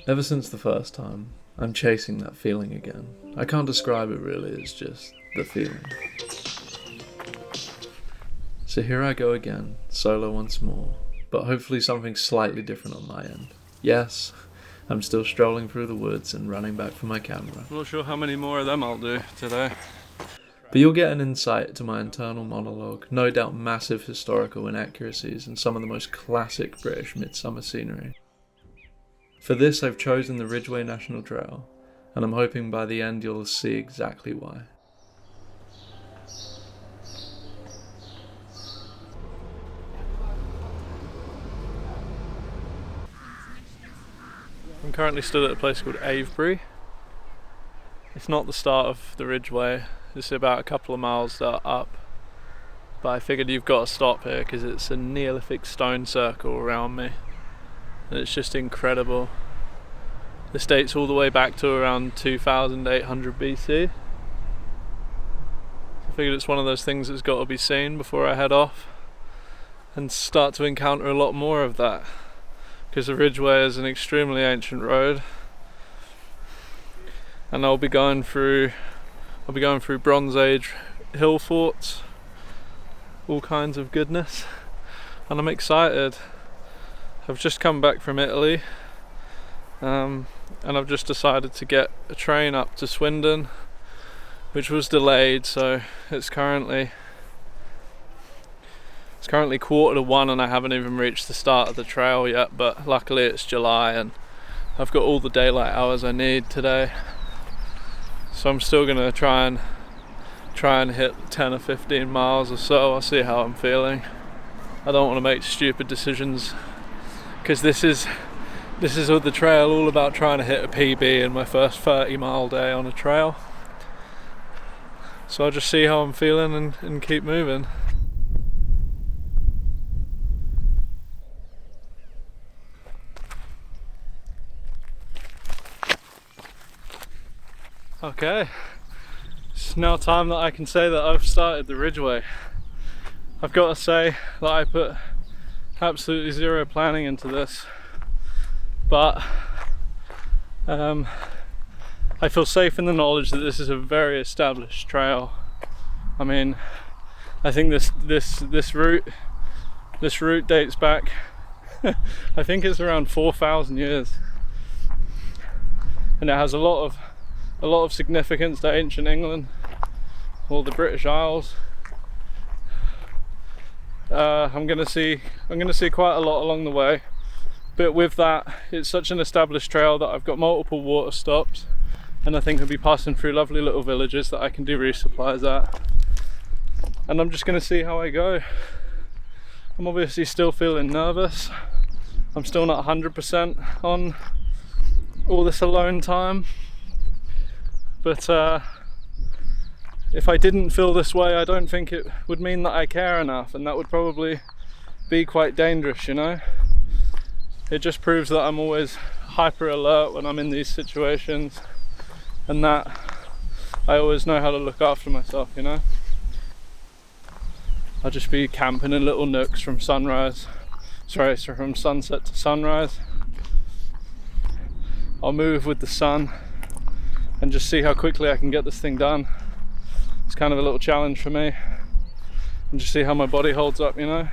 Ever since the first time, I'm chasing that feeling again. I can't describe it really, it's just the feeling. So here I go again, solo once more, but hopefully something slightly different on my end. Yes, I'm still strolling through the woods and running back for my camera. I'm not sure how many more of them I'll do today. But you'll get an insight to my internal monologue, no doubt massive historical inaccuracies and some of the most classic British midsummer scenery. For this I've chosen the Ridgeway National Trail, and I'm hoping by the end you'll see exactly why. I'm currently stood at a place called Avebury. It's not the start of the Ridgeway, it's about a couple of miles up. But I figured you've got to stop here because it's a Neolithic stone circle around me. And it's just incredible. This dates all the way back to around 2800 BC. I figured it's one of those things that's got to be seen before I head off and start to encounter a lot more of that. Because the Ridgeway is an extremely ancient road, and I'll be going through Bronze Age hill forts, all kinds of goodness, and I'm excited. I've just come back from Italy, and I've just decided to get a train up to Swindon, which was delayed, so it's currently 1:15 and I haven't even reached the start of the trail yet, but luckily it's July and I've got all the daylight hours I need today. So I'm still gonna try and hit 10 or 15 miles or so. I'll see how I'm feeling. I don't want to make stupid decisions because this is with the trail all about trying to hit a PB in my first 30-mile day on a trail. So I'll just see how I'm feeling and keep moving. Okay, it's now time that I can say that I've started the Ridgeway. I've got to say that I put absolutely zero planning into this, but I feel safe in the knowledge that this is a very established trail. I mean, I think this route dates back I think it's around 4,000 years, and it has a lot of significance to ancient England, all the British Isles. I'm gonna see quite a lot along the way, but with that, it's such an established trail that I've got multiple water stops, and I think I'll be passing through lovely little villages that I can do resupplies at, and I'm just gonna see how I go. I'm obviously still feeling nervous. I'm still not 100% on all this alone time. But if I didn't feel this way, I don't think it would mean that I care enough, and that would probably be quite dangerous, you know? It just proves that I'm always hyper alert when I'm in these situations, and that I always know how to look after myself, you know? I'll just be camping in little nooks from sunset to sunrise. I'll move with the sun and just see how quickly I can get this thing done. It's kind of a little challenge for me, and just see how my body holds up, you know.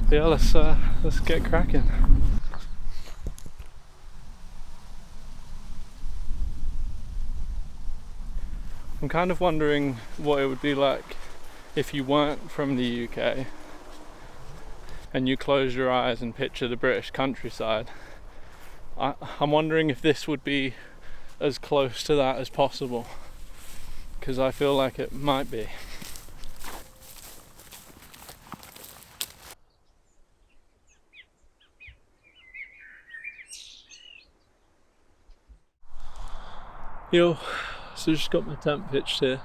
But yeah, let's get cracking. I'm kind of wondering what it would be like if you weren't from the UK and you close your eyes and picture the British countryside. I'm wondering if this would be as close to that as possible, because I feel like it might be. So just got my tent pitched here.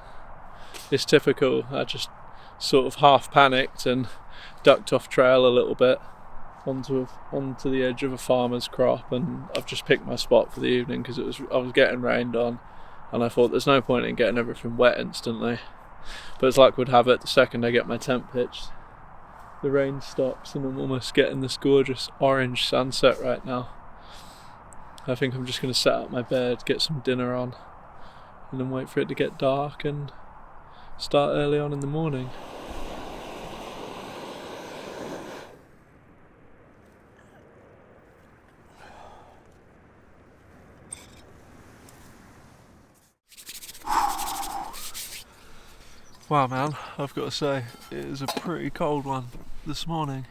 It's typical, I just sort of half panicked and ducked off trail a little bit onto the edge of a farmer's crop, and I've just picked my spot for the evening because I was getting rained on, and I thought there's no point in getting everything wet instantly. But as luck would have it, the second I get my tent pitched, the rain stops and I'm almost getting this gorgeous orange sunset right now. I think I'm just going to set up my bed, get some dinner on, and then wait for it to get dark and start early on in the morning. Wow man, I've got to say, it is a pretty cold one this morning.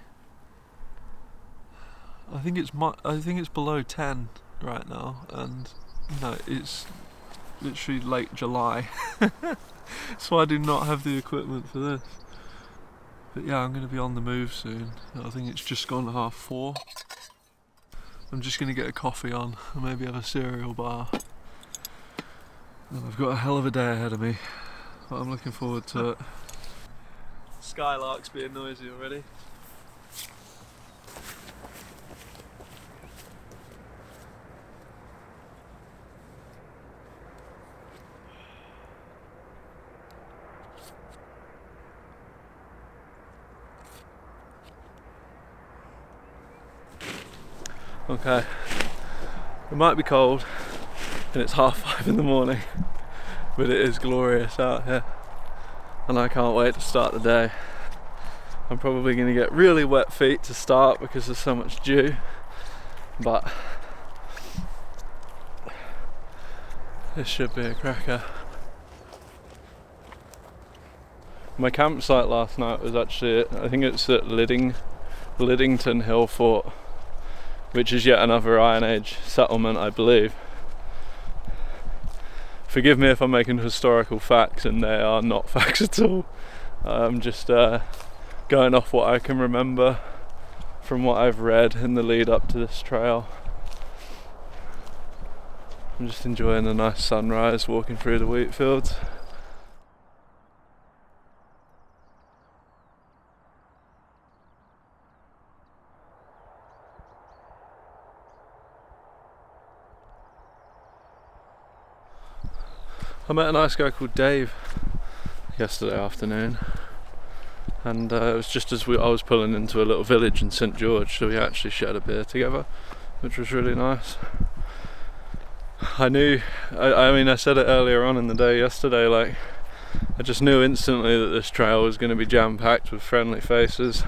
I think it's below 10 right now, and it's literally late July. So I do not have the equipment for this. But yeah, I'm going to be on the move soon. I think it's just gone 4:30. I'm just going to get a coffee on and maybe have a cereal bar. And I've got a hell of a day ahead of me, but I'm looking forward to it. Skylark's being noisy already. Okay, it might be cold and it's 5:30 in the morning, but it is glorious out here and I can't wait to start the day. I'm probably going to get really wet feet to start because there's so much dew, but this should be a cracker. My campsite last night was actually, I think it's at Liddington Hill Fort, which is yet another Iron Age settlement, I believe. Forgive me if I'm making historical facts and they are not facts at all. I'm just going off what I can remember from what I've read in the lead up to this trail. I'm just enjoying a nice sunrise walking through the wheat fields. I met a nice guy called Dave yesterday afternoon, and it was just as I was pulling into a little village in St George, so we actually shared a beer together, which was really nice. I mean I said it earlier on in the day yesterday, like I just knew instantly that this trail was going to be jam-packed with friendly faces.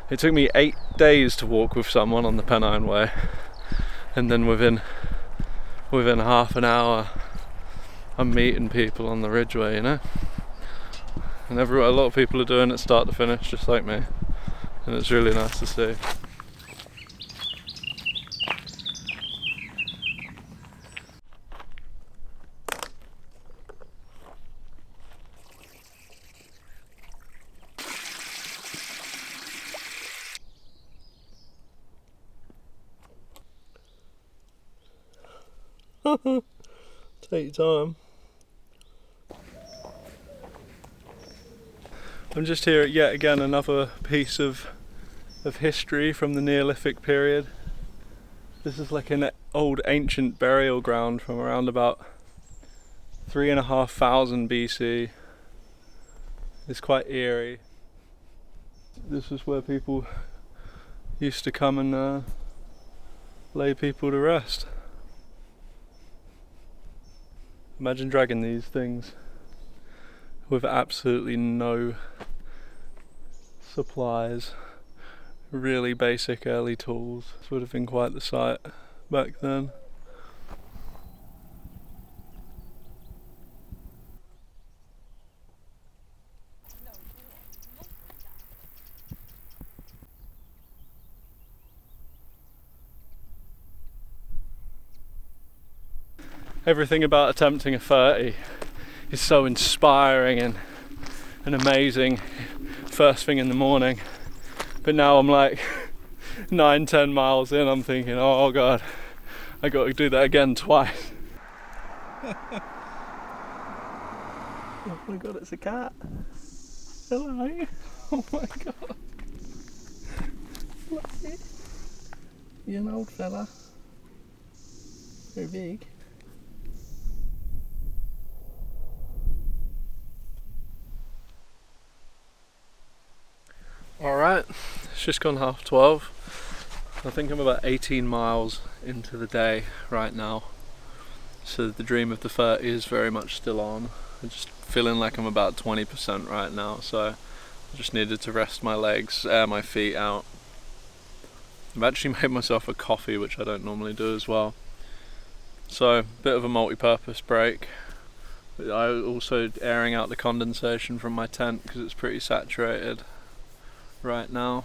It took me 8 days to walk with someone on the Pennine Way, and then within half an hour I'm meeting people on the Ridgeway, And a lot of people are doing it start to finish, just like me, and it's really nice to see. Take your time. I'm just here at yet again another piece of history from the Neolithic period. This is like an old ancient burial ground from around about 3,500 BC. It's quite eerie. This is where people used to come and lay people to rest. Imagine dragging these things with absolutely no supplies, really basic early tools. This would have been quite the sight back then. Everything about attempting a 30 is so inspiring and amazing first thing in the morning, but now I'm like 9-10 miles in, I'm thinking, oh god, I got to do that again twice. Oh my god, it's a cat. Hello. Oh my god. You're an old fella. You're big. Alright, it's just gone 12:30. I think I'm about 18 miles into the day right now, so the dream of the 30 is very much still on. I'm just feeling like I'm about 20% right now, so I just needed to rest my legs, air my feet out. I've actually made myself a coffee, which I don't normally do as well. So, a bit of a multi-purpose break. I also airing out the condensation from my tent because it's pretty saturated right now.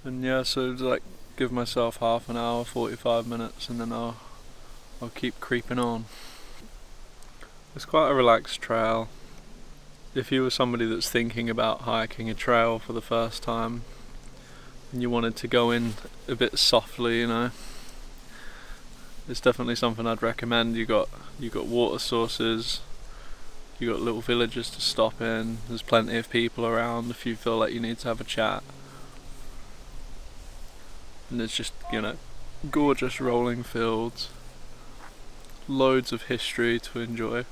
And yeah, so like give myself half an hour, 45 minutes, and then I'll keep creeping on. It's quite a relaxed trail. If you were somebody that's thinking about hiking a trail for the first time and you wanted to go in a bit softly, you know, it's definitely something I'd recommend. You got water sources, you got little villages to stop in, there's plenty of people around if you feel like you need to have a chat. And there's just, you know, gorgeous rolling fields, loads of history to enjoy.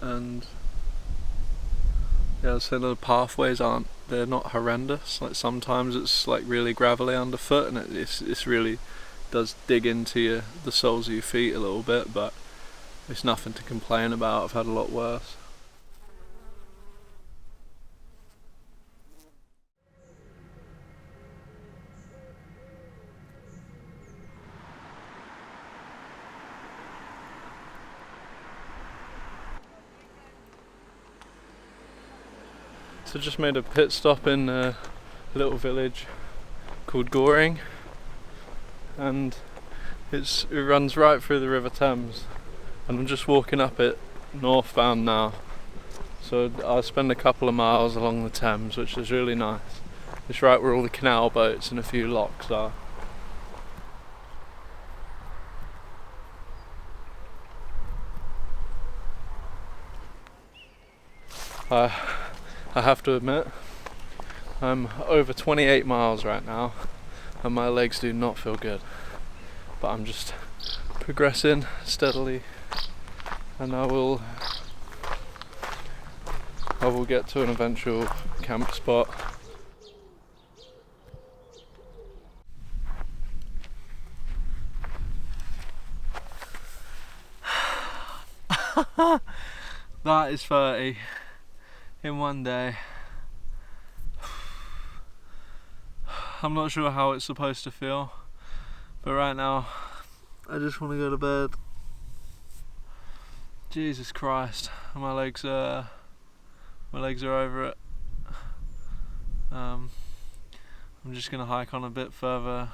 And yeah, so the pathways they're not horrendous. Like sometimes it's like really gravelly underfoot, and it's really does dig into the soles of your feet a little bit, but it's nothing to complain about. I've had a lot worse. So just made a pit stop in a little village called Goring, and it runs right through the River Thames, and I'm just walking up it northbound now. So I'll spend a couple of miles along the Thames, which is really nice. It's right where all the canal boats and a few locks are. I have to admit, I'm over 28 miles right now and my legs do not feel good, but I'm just progressing steadily, and I will get to an eventual camp spot. That is 30 in one day. I'm not sure how it's supposed to feel, but right now I just want to go to bed. Jesus Christ, my legs are over it. I'm just gonna hike on a bit further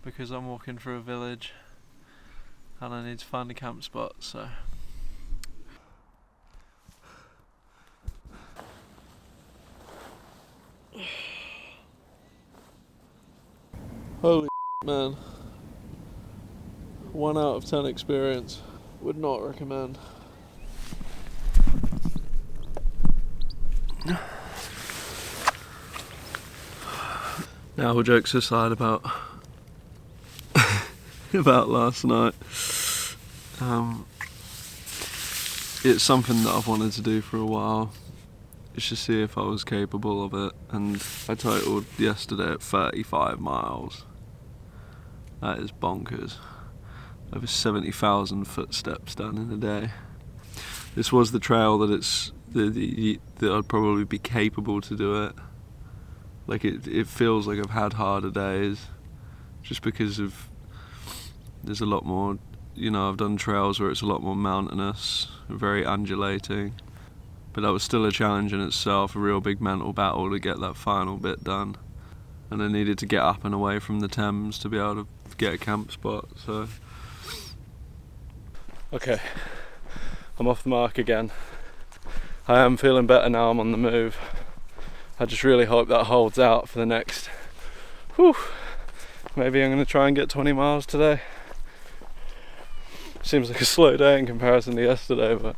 because I'm walking through a village and I need to find a camp spot, so holy man, 1 out of 10 experience, would not recommend. Now, all jokes aside about last night, it's something that I've wanted to do for a while. Just to see if I was capable of it, and I titled yesterday at 35 miles. That is bonkers. Over 70,000 footsteps done in a day. This was the trail that that I'd probably be capable to do it. Like it feels like I've had harder days, just because there's a lot more, you know, I've done trails where it's a lot more mountainous, very undulating. But that was still a challenge in itself, a real big mental battle to get that final bit done. And I needed to get up and away from the Thames to be able to get a camp spot, so. Okay, I'm off the mark again. I am feeling better now I'm on the move. I just really hope that holds out for the next, maybe I'm going to try and get 20 miles today. Seems like a slow day in comparison to yesterday, but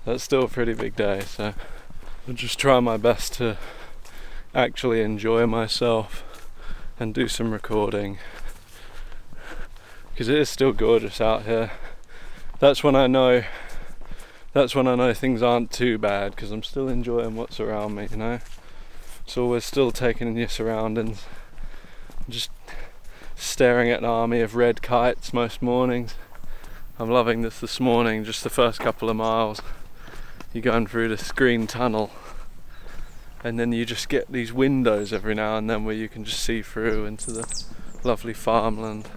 that's still a pretty big day, so I'll just try my best to actually enjoy myself and do some recording, because it is still gorgeous out here. That's when I know things aren't too bad, because I'm still enjoying what's around me, you know. It's always still taking in your surroundings, just staring at an army of red kites most mornings. I'm loving this morning, just the first couple of miles. You're going through this green tunnel, and then you just get these windows every now and then where you can just see through into the lovely farmland.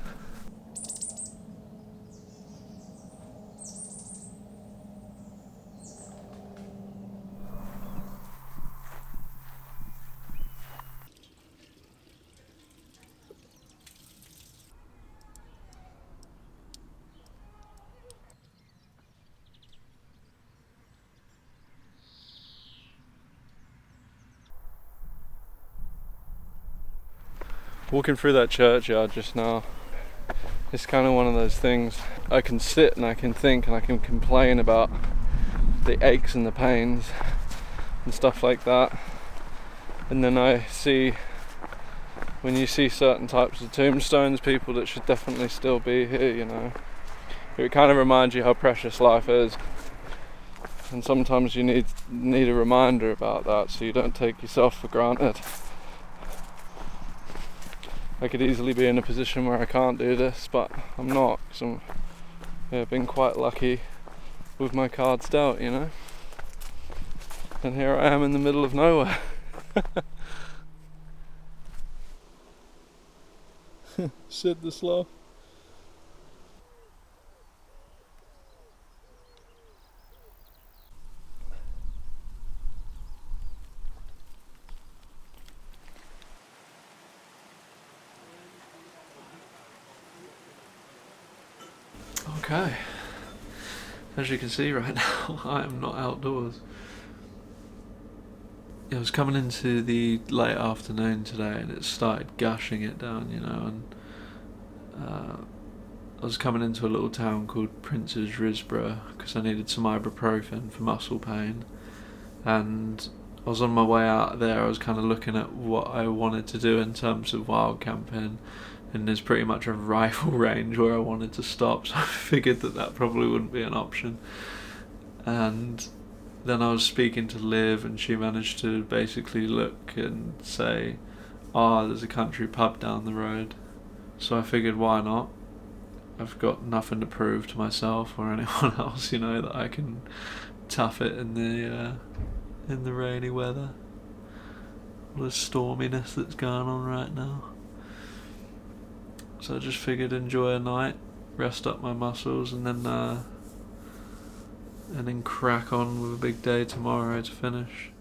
Walking through that churchyard just now, it's kind of one of those things. I can sit and I can think and I can complain about the aches and the pains and stuff like that, and then I see, when you see certain types of tombstones, people that should definitely still be here, you know, it kind of reminds you how precious life is, and sometimes you need a reminder about that so you don't take yourself for granted. I could easily be in a position where I can't do this, but I'm not, because I've been quite lucky with my cards dealt, you know. And here I am in the middle of nowhere. Sid the sloth. Okay, as you can see right now, I am not outdoors. It was coming into the late afternoon today and it started gushing it down, you know, and I was coming into a little town called Prince's Risborough because I needed some ibuprofen for muscle pain, and I was on my way out there. I was kind of looking at what I wanted to do in terms of wild camping, and there's pretty much a rifle range where I wanted to stop, so I figured that probably wouldn't be an option. And then I was speaking to Liv, and she managed to basically look and say, there's a country pub down the road. So I figured, why not? I've got nothing to prove to myself or anyone else, you know, that I can tough it in the rainy weather, all the storminess that's going on right now. So I just figured enjoy a night, rest up my muscles, and then crack on with a big day tomorrow to finish.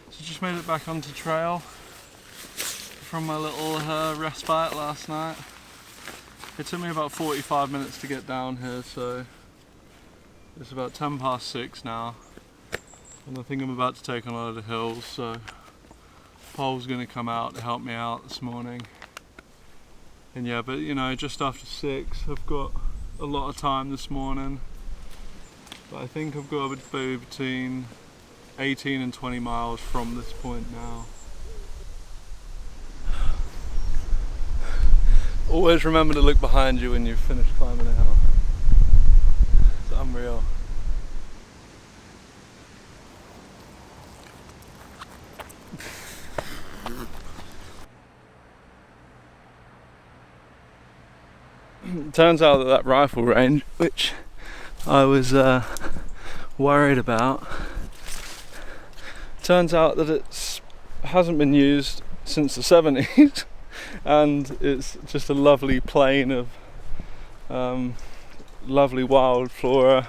So just made it back onto trail from my little respite last night. It took me about 45 minutes to get down here, so it's about 6:10 now, and I think I'm about to take on a load of hills, so Paul's going to come out to help me out this morning. And yeah, but you know, just after 6, I've got a lot of time this morning, but I think I've got to be between 18 and 20 miles from this point now. Always remember to look behind you when you've finished climbing a hill. It's unreal. It turns out that rifle range, which I was worried about, turns out that it hasn't been used since the 70s, and it's just a lovely plain of lovely wild flora.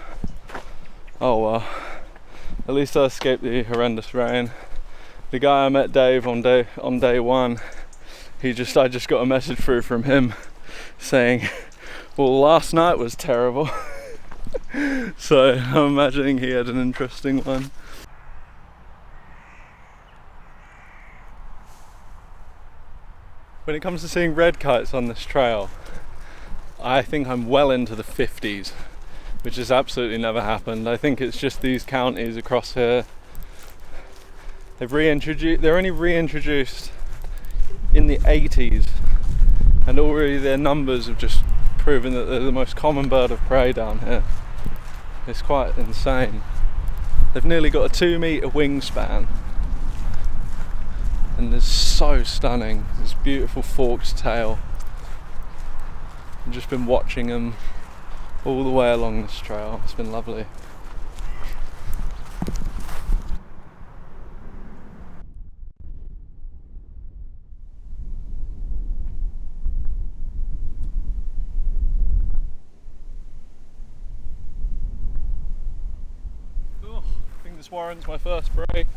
Oh well, at least I escaped the horrendous rain. The guy I met, Dave, on day one, I just got a message through from him saying, well, last night was terrible. So I'm imagining he had an interesting one. When it comes to seeing red kites on this trail, I think I'm well into the 50s, which has absolutely never happened. I think it's just these counties across here. They're only reintroduced in the 80s, and already their numbers have just proven that they're the most common bird of prey down here. It's quite insane. They've nearly got a 2-metre wingspan, and they're so stunning. This beautiful forked tail. I've just been watching them all the way along this trail. It's been lovely. Oh, I think this warrants my first break.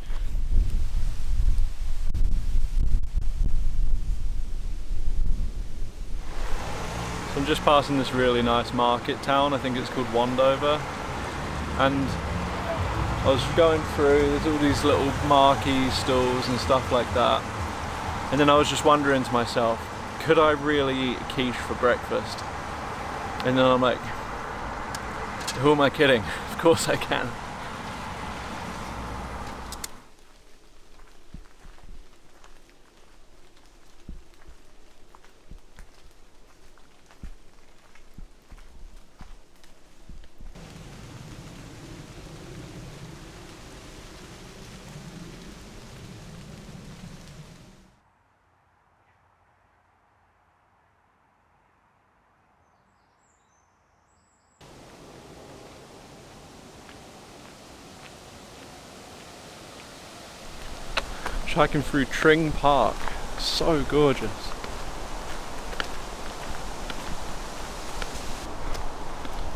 So I'm just passing this really nice market town. I think it's called Wandover, and I was going through, there's all these little marquee stalls and stuff like that, and then I was just wondering to myself, could I really eat a quiche for breakfast? And then I'm like, who am I kidding? Of course I can. Hiking through Tring Park, so gorgeous.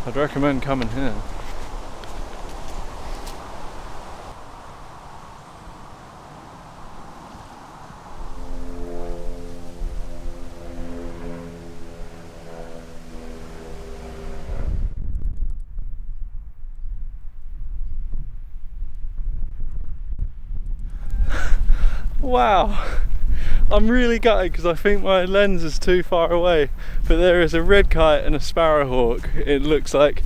I'd recommend coming here. Wow, I'm really gutted because I think my lens is too far away, but there is a red kite and a sparrowhawk, it looks like,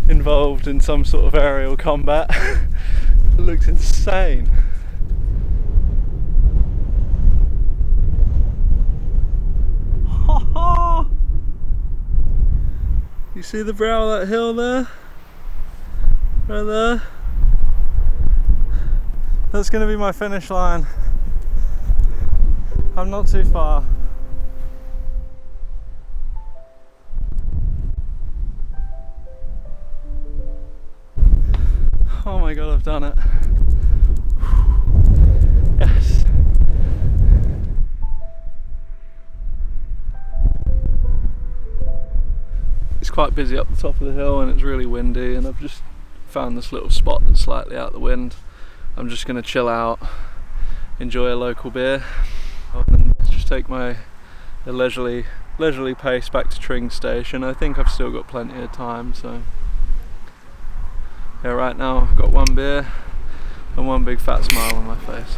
involved in some sort of aerial combat. It looks insane. You see the brow of that hill there? Right there? That's going to be my finish line. I'm not too far. Oh my god, I've done it. Yes. It's quite busy up the top of the hill and it's really windy, and I've just found this little spot that's slightly out of the wind. I'm just going to chill out, enjoy a local beer, and just take my leisurely pace back to Tring Station. I think I've still got plenty of time, so yeah, right now I've got one beer and one big fat smile on my face.